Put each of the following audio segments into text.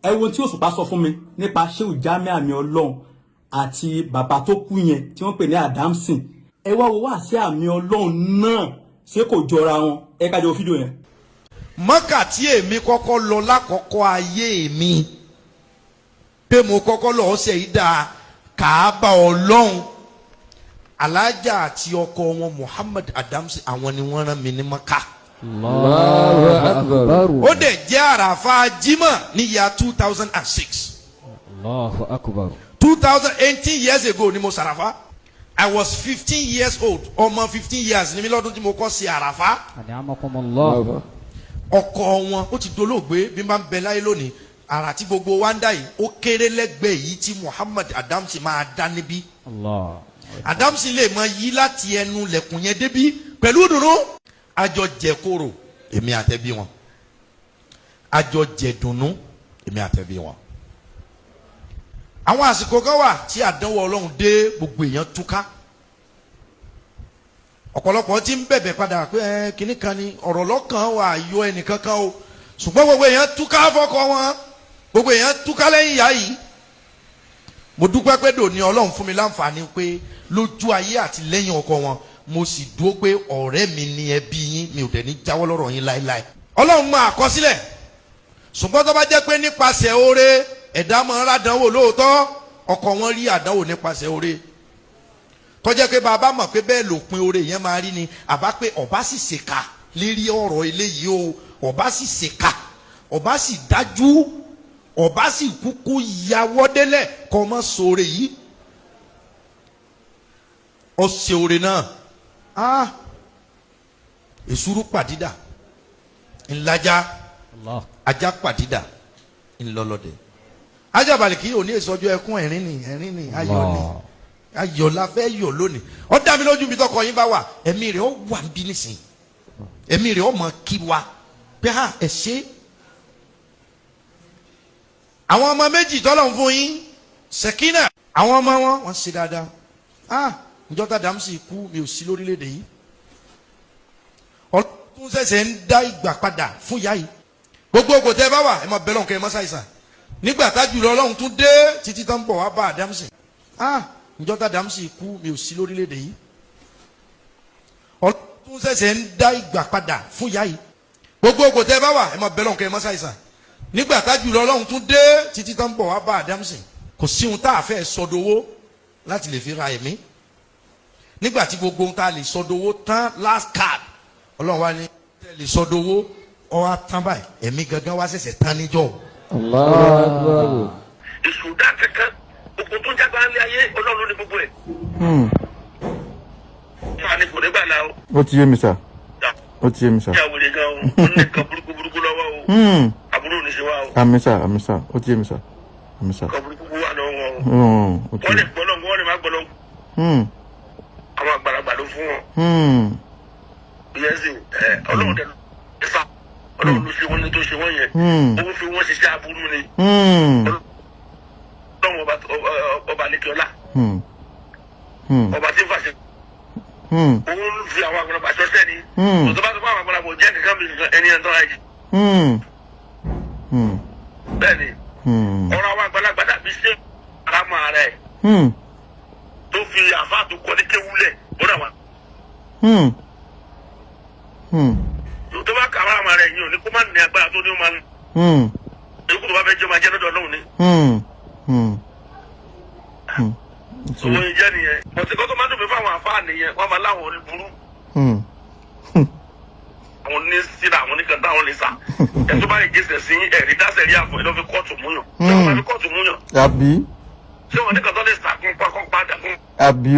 ẹ wo tí Òṣùpá sọ fún mi nípa Shehu Jamiu àmì Ọlọ́run àti bàbá tó kú yẹn tí wọ́n pè ní Adamson. Ẹ wá wo wá sí àmì Ọlọ́run náà ṣé kò jọra wọn. Ẹ ká jọ fídíò yẹn. Mọ́kà tí èmi kọ́kọ́ lọ lákọ̀ọ́kọ́ ayé mi pé mo kọ́kọ́ lọ ṣe ìdá Kàábà Ọlọ́run alájà àti ọkọ wọn Muhammad Adamson àwọn ni wọ́n rán mi ní Mọ́kà. Allahu Akbar. Ó dẹ̀ jẹ́ àràfà Jímọ̀ ní ìyá 2006. Allahu Akbar. 2018 years ago ni mo ṣàràfà. I was 15 years old. Ọmọ 15 years ni mi lọ́dún tí mo kọ́ sí àràfà. An'amakumullah. Ọkọ wọn ó ti dolóògbé bí n bá ń bẹ láyé lónìí. Àrà tí gbogbo wa ń dá yìí ó kéré lẹ́gbẹ̀ẹ́ yìí tí Muhammad Adamson máa dá níbí. Allah. Adamson lè máa yí láti ẹnu lẹ̀kùn yẹn débí pẹ̀lú ìdùnnú. Àjọ jẹ kóró èmi àtẹ̀bí wọn. Àjọ jẹ dùnnú èmi àtẹ̀bí wọn. Àwọn àsìkò kan wà tí àdánwò Ọlọ́run dé gbogbo èèyàn túká. Ọ̀pọ̀lọpọ̀ tí ń bẹ̀bẹ̀ padà pé kinní kan ni ọ̀rọ̀ lọ́kàn wà yọ ẹnìkankan o. Ṣùgbọ́n gbogbo èèyàn túká fọ́kọ wọn. Gbogbo èèyàn túká lẹ́yìn ìyá yìí. Mo dúpẹ́ pé dòní Ọlọ́run fún mi láǹfààní pé lójú ayé àti lẹ́yìn ọkọ wọn mo sì dúró pé ọ̀rẹ́ mi ni ẹbí yín mi ò dẹ̀ ní jáwọ́ lọ́rọ̀ yín láéláé. Ọlọ́run máa kọ sílẹ̀. Ṣùgbọ́n tó bá jẹ́ pé nípasẹ̀ oore ẹ̀dá máa ń rádánwò lóòótọ́ ọkọ wọn rí àdánwò nípasẹ̀ oore. Tó jẹ́ pé bàbá mọ̀ pé bẹ́ẹ̀ lòpin oore yẹn máa rí ni àbá pé ọba sì ṣèkà lérí ọ̀rọ̀ eléyìí o ọba sì ṣèkà ọba sì dájú ọba sì kúkú yàwọ́ délẹ̀ kọ́ mọ́ sóore yìí. Ó ṣe oore náà. Èsúrú pàdídà ńlájà ajá pàdídà ńlọlọdẹ. Ajá balẹ̀kì ò ní ìsọjọ́ ẹkún ẹ̀rín ni ayọ̀ ni ayọ̀ la fẹ́ yọ̀ lónìí. Ó dá mi lójú bí tọkọ yín bá wà ẹ̀mí rẹ̀ ó wà bí nísìn ẹ̀mí rẹ̀ ó mọ̀ kí wa pé ẹ ṣe. Àwọn ọmọ méjì tọ́lọ̀ ń fún yín Sekina àwọn ọmọ wọn ṣe dáadáa. Njọ́ta Adamson kú mi ò sí lórílẹ̀‐èdè yìí. Ọlọ́run ṣẹ̀ṣẹ̀ ń dá ìgbà padà fún ìyá yìí. Gbogbo ògò tẹ́ bá wà ẹ máa bẹ lọ́nkẹ́ ẹ máa ṣàìsàn. Nígbà tá jùlọ Ọlọ́run tún dé títí tán bọ̀ wá bá Adamson. Njọ́ta Adamson kú mi ò sí lórílẹ̀‐èdè yìí. Ọlọ́run ṣẹ̀ṣẹ̀ ń dá ìgbà padà fún ìyá yìí. Gbogbo ògò tẹ́ bá wà ẹ máa bẹ lọ́nkẹ́ ẹ máa ṣàìsàn. Nígbà tá jùlọ Ọlọ́run tún dé títí tán bọ̀ wá bá Adamson. Kò sí ohun tá a fẹ́ sọdowó láti lè fi ra ẹ̀mí. Nígbà tí gbogbo ohun tá a lè sọdowó tán last card Ọlọ́run wá ní tẹ́ lè sọdowó ọwọ́ tán báyìí ẹ̀mí gangan wá ṣẹ̀ṣẹ̀ tán níjọ́. Allahu Akbar. Ìṣúdá kankan gbogbo tó ń jágbá ní ayé Ọlọ́run ní gbogbo ẹ̀. Máa ní kò ní gbà náà o. Ó ti yé mi sà. Ó ti yé mi sà. Ìyá wòlé gan o, ó ní nǹkan burúkú lọ́wọ́ o. Àbúrò ní ṣe wá o. Àmín sà, ó ti yé mi sà. Àmín sà. Nǹkan burúkú wà lọ́wọ́ wọn o. Wọ́n lè gbọ́lọ́ wọ́n lè má gbọ́lọ́. Àwọn àgbàlagbà ló fún wọn. Ìyẹn sì Ọlọ́run tẹ̀lé ẹ̀fà Ọlọ́run ló ṣe wọ́n ní tó ṣe wọ́n yẹn. Ó fi wọ́n ṣiṣẹ́ aburú ni. Ọlọ́run ọba lẹ́kẹ̀ọ́lá. Ọba tí ń fàṣẹ. Òun fi àwọn àgbàlagbà ṣọ́ṣẹ́ ni. Tòtò bá tó fún àwọn àgbàlagbà jẹ́ kankan bí ẹni ẹ̀ ń tọ́ra yìí. Bẹ́ẹ̀ni ọ̀rọ̀ àwọn àgbàlagbà dàbí ṣé ara máa rẹ̀. Tó fi àfáà tó kọ́ ní kéwúlẹ̀ ó dà wá. Tó bá kà wá rẹ̀ yìí ò ní kó má ní agbára tó ní ó máa ń. Èyí kò tó bá fẹ́ jẹ́ máa jẹ́ lọ́dọ̀ Ọlọ́run ni. Owó ìjẹ́ nìyẹn. Ọ̀sẹ̀ kọ́kọ́ máa ń dùn mí fáwọn àfáà nìyẹn wọ́n máa láwọn olùburú. Àwọn ní síra àwọn oníkan táwọn lè sà. Ẹ tó bá lè jẹ́sẹ̀ sí ẹ̀rí dáṣẹ̀ rí àfọ̀ ìlọ́ fi kóòtù múyàn. Ṣé wọ́n máa fi kóòtù múyàn? Àbí. Ṣé wọ́n ní kan tó lè sàkún pákó padà fún? Àbí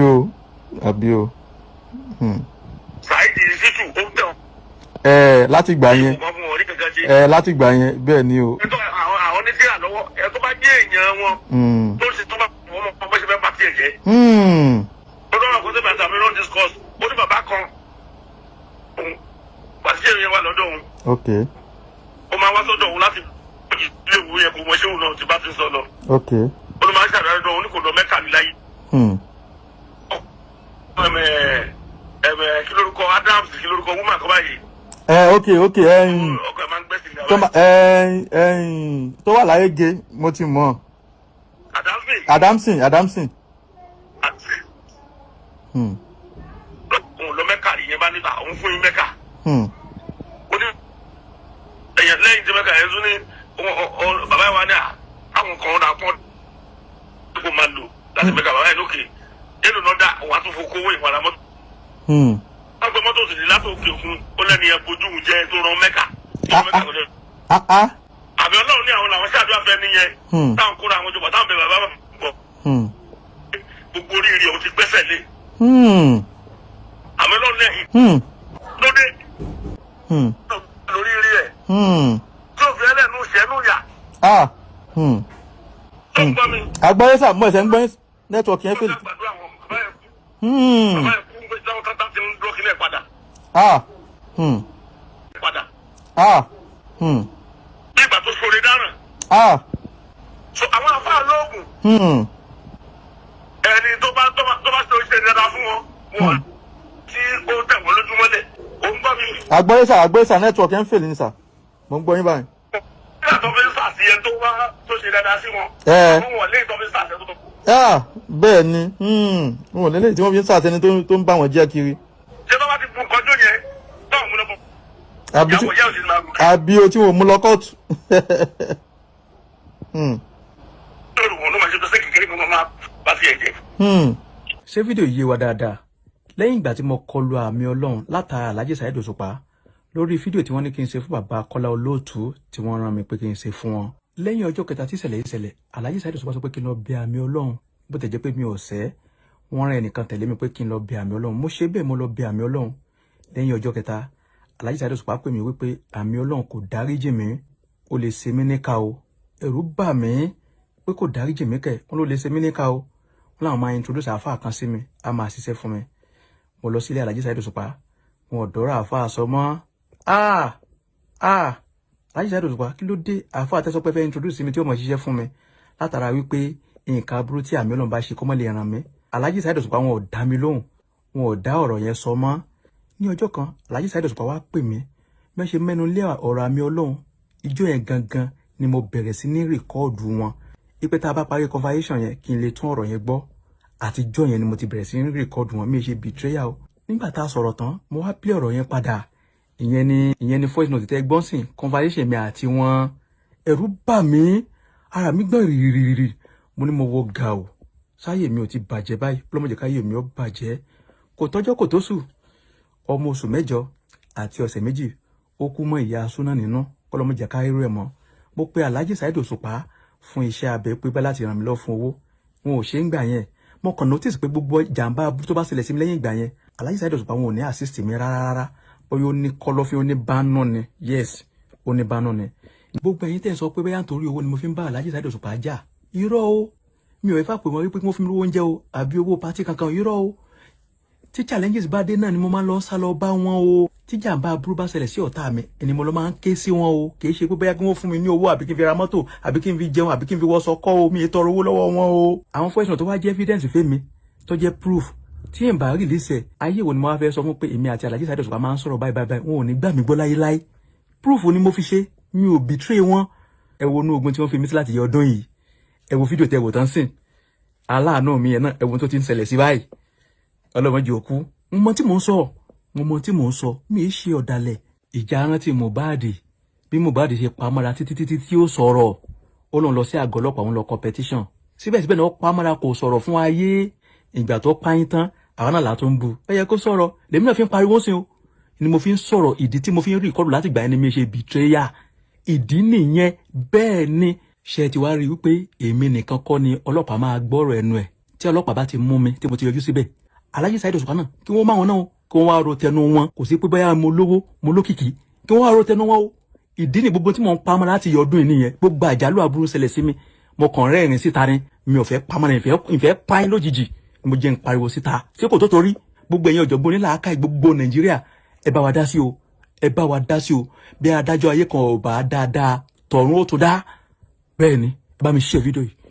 o. Saheed Osupa ó tẹ̀. Láti gbà yẹn. Láti gbà yẹn bẹ́ẹ̀ ni o. Àwọn oníṣẹ́ àlọ́wọ́ ẹ tó bá jẹ́ èèyàn wọn. Tó ṣe tó bá wọ́n mọ̀ bó ṣe fẹ́ bá tiẹ̀ jẹ́. Ó lọ́wọ́ kó tó bá tàbí long discourse ó ní bàbá kan. Pàṣẹ yẹn wà lọ́dọ̀ òun. Ok. Ó máa wá sọ́dọ̀ òun láti ilé ìwé yẹn kò mọ ṣé òun náà ti bá ti sọ lọ. Ok. Ó ló máa ń ṣàdáyé lọ́dọ̀ òun ní kò lọ Mẹ́kà níláyé. Kí lórúkọ Adams kí lórúkọ woman kan báyìí. Okay. ọkọ̀ ẹ̀ máa ń gbẹ́sìn ní tó wà láyé ge mo ti mọ̀. Adamson. Òun lọ Mẹ́kà yẹn bá níta òun fún yín Mẹ́kà. Ó ní ẹ̀yàn lẹ́yìn tí Mẹ́kà yẹn tún ní bàbá yẹn wá ní àwọn kan náà kọ́ kó máa lò láti Mẹ́kà bàbá yẹn lókè. Èlò náà dá òun àtúnfò kówó ìwàlá mọ́tò. Wọ́n gbé mọ́tò sì ní látòkè òkun ó lẹ́ni ẹ̀ bójú jẹ́ tó rán Mẹ́kà. Àbí Ọlọ́run ní àwọn làwọn ṣáàdúrà fẹ́ nìyẹn. Táwọn kóra àwọn jọba táwọn bẹ bàbá bọ̀. Gbogbo oríire ò ti gbẹ́sẹ̀ lé. Àmì Ọlọ́run lẹ́yìn. Lóde. Lórí rí ẹ̀. Tí òfin ẹlẹ́nu ṣẹ́nu yà. Tó ń gbọ́ mi. Agbọ́yé sà mọ̀ ẹ̀sẹ̀ ń gbọ́yé nẹ́tíwọ̀kì yẹn fèlè. Bàbá ẹ̀ kú pé táwọn tátà ti ń dúró kílẹ̀ padà. Bí ìgbà tó ṣoore dáràn. So àwọn afá lóògùn. Ẹni tó bá ṣe oṣù dáadáa fún wọn tí ó tẹ̀ wọ́n lójúmọ́lẹ̀ ó ń gbọ́ mi. Agbọ́yé sà nẹ́tíwọ̀kì yẹn fèlè ní sà mo ń gbọ́ yín báyìí. Nígbà tó fi ń sàṣeyẹ tó ṣe dáadáa sí wọn. Àwọn wọ̀n lẹ́yìn tó fi ń sàṣẹ tó. Bẹ́ẹ̀ ni wọn ò lélẹ́yìn tí wọ́n fi ń sàṣẹni tó ń bá wọn jẹ́ kiri. Ṣé bá ti bu kọjú yẹn tó ń múlò bọ̀? Àbí o tí wọ́n mú lọ kóòtù. Ṣé fídíò yé wa dáadáa? Lẹ́yìn ìgbà tí mo kọlu àmì Ọlọ́run látara Alhaji Saheed Osupa lórí fídíò tí wọ́n ní kí n ṣe fún bàbá Kọ́lá Olóòtú tí wọ́n rán mi pé kí n ṣe fún wọn. Lẹ́yìn ọjọ́ kẹta tí ìṣẹ̀lẹ̀ Alhaji Saheed Osupa sọ pé kí n lọ bẹ àmì Ọlọ́run bó tẹ̀ jẹ́ pé mi ò ṣẹ̀. Wọ́n rán ẹnìkan tẹ̀lé mi pé kí n lọ bẹ àmì Ọlọ́run. Mo ṣe bẹ́ẹ̀ mo lọ bẹ àmì Ọlọ́run. Lẹ́yìn ọjọ́ kẹta Alhaji Saheed Osupa pè mí wípé àmì Ọlọ́run kò dáríjì mí, ó lè ṣe mí níkà o. Ẹ̀rù bà mí pé kò dáríjì mí kẹ̀, wọ́n ló lè ṣe mí níkà o. Wọ́n làwọn máa introduce àáfàá kan sí mi, a máa ṣiṣẹ́ fún mi. Mo lọ sílé Alhaji Saheed Osupa, wọn ò dọ́rọ̀ àáfàá sọ mọ́. Alhaji Saheed Osupa kí ló dé àáfàá tẹ́sọ́ pé fẹ́ introduce mi tí ó mọ̀ ṣiṣẹ́ fún mi látara wípé nǹkan aburú tí àmì Ọlọ́run bá ṣe kó mọ́ lè ràn mí. Alhaji Saheed Osupa wọn ò dá mi lóhùn, wọn ò dá ọ̀rọ̀ yẹn sọ mọ́. Ní ọjọ́ kan Alhaji Saheed Osupa wá pè mí bí wọ́n ṣe mẹ́nu lé ọ̀rọ̀ àmì Ọlọ́run. Ijó yẹn gangan ni mo bẹ̀rẹ̀ sí ní rìkọ́ọ̀dù wọn. Ipe tá a bá parí conversation yẹn kí n lè tún ọ̀rọ̀ yẹn gbọ́. Àtijọ́ yẹn ni mo ti bẹ̀rẹ̀ sí ní rìkọ́ọ̀dù wọn, mi ṣe betrayal o. Nígbà tá a sọ̀rọ̀ tán mo wá play ọ̀rọ̀ yẹn padà. Ìyẹn ni voice note tẹ́ gbọ́n sìn conversation mi àti wọn. Ẹ̀rù bà mí, ara mi gbọ̀n rìrìrìrì. Mo ní mo wo ga o. Sáyè mi ò ti bàjẹ́ báyìí, ọlọ́mọdé káyè mi ó bàjẹ́. Kò tọ́jọ́ kò tó sù. Ọmọ oṣù 7 àti ọ̀sẹ̀ 2 ó kú mọ́ ìyá Sunna nínú, ọlọ́mọdé káyè rẹ̀ mọ́. Mo pe Alhaji Saheed Osupa fún iṣẹ́ abẹ pé bá láti ràn mí lọ fún owó. Wọn ò ṣe ń gbà yẹn. Mo kàn notice pé gbogbo jàǹbá tó bá ṣẹlẹ̀ sí mi lẹ́yìn ìgbà yẹn Alhaji Saheed Osupa wọn ò ní assist mi rárá. Bóyá ó ní kọ́lọ́fín ó ní bánú ni. Yes, ó ní bánú ni. Gbogbo ẹ̀yin tẹ́ ń sọ pé bóyá nítorí owó ni mo fi ń bá Alhaji Saheed Osupa jà. Irọ́ o. Mi ò fẹ́ pè wọ́n wípé kí wọ́n fún mi lówó oúnjẹ o àbí owó pátí kankan. Irọ́ o. Tí challenges bá dé náà ni mo máa ń lọ sá lọ bá wọn o. Tí jàǹbá aburú bá ṣẹlẹ̀ sí ọ̀tá mi ẹni mo lọ máa ń ké sí wọn o. Kì í ṣe pé bóyá kí wọ́n fún mi ní owó àbí kí n fi ra mọ́tò àbí kí n fi jẹun àbí kí n fi wọṣọ kọ́ o. Mi ì tọrọ owó lọ́wọ́ wọn o. Àwọn fọ́ìsì tó wá jẹ́ evidence fẹ́ mi tó jẹ́ proof tí n bá release ẹ̀ ayé wo ni mo wá fẹ́ sọ fún pé èmi àti Alhaji Saheed Osupa máa ń sọ̀rọ̀ báyìí wọn ò ní gbà mí gbọ́ láyéláyé. Proof ni mo fi ṣe, mi ò betray wọn. Ẹ wo inú ogun tí wọ́n fi mí sí láti yẹ ọdún yìí. Ẹ wo fídíò tẹ wò tán sìn. Aláàánú mi yẹn náà ẹ wo tó ti ń ṣẹlẹ̀ sí báyìí. Ọlọ́mọdé òkú. Mo mọ tí mò ń sọ. Mi ì ṣe ọ̀dàlẹ̀. Ìjà rántí Mohbad. Bí Mohbad ṣe pamọ́ra títí tí ó sọ̀rọ̀. Ó lọ lọ sí àgọ́ ọlọ́pàá òun lọ competition. Síbẹ̀síbẹ̀ náà ó pamọ́ra kò sọ̀rọ̀ fún ayé. Ìgbà tó páyín tán àwọn náà látó ń bu. Ẹ yẹ kó sọ̀rọ̀. Lèmi náà fi ń pariwo sí o. Ni mo fi ń sọ̀rọ̀ ìdí tí mo fi ń record láti gbà ẹni mi ṣe betrayal. Ìdí nìyẹn bẹ́ẹ̀ ni. Ṣé ti wá rí wípé èmi nìkan kọ́ ni ọlọ́pàá máa gbọ́rọ̀ ẹnu ẹ̀. Tí ọlọ́pàá bá ti mú mi tí mo ti yọjú síbẹ̀. Alhaji Saheed Osupa náà kí wọ́n máa wọn náà o. Kí wọ́n wá ro tẹnu wọn. Kò sí pé bóyá mo lówó mo lókìkí. Kí wọ́n wá ro tẹnu wọn o. Ìdí ni gbogbo tí mo ń pamọ́ láti yọ ọdún yìí nìyẹn. Gbogbo àjálù aburú ṣẹlẹ̀ sí mi. Mo kàn rẹ́rìn síta ni. Mi ò fẹ́ pamọ́ ìfẹ́ páyín lójijì. Mo jẹ́ ń pariwo síta. Ṣé kò tó torí? Gbogbo ẹ̀yin ọ̀jọ̀gbọ́n nílà áká gbogbo Nàìjíríà. Ẹ bá wa dá sí o. Bí adájọ́ ayé kan ò bá dáadáa, tọ̀run ó tó dá. Bẹ́ẹ̀ ni, ẹ bá mi share fídíò yìí.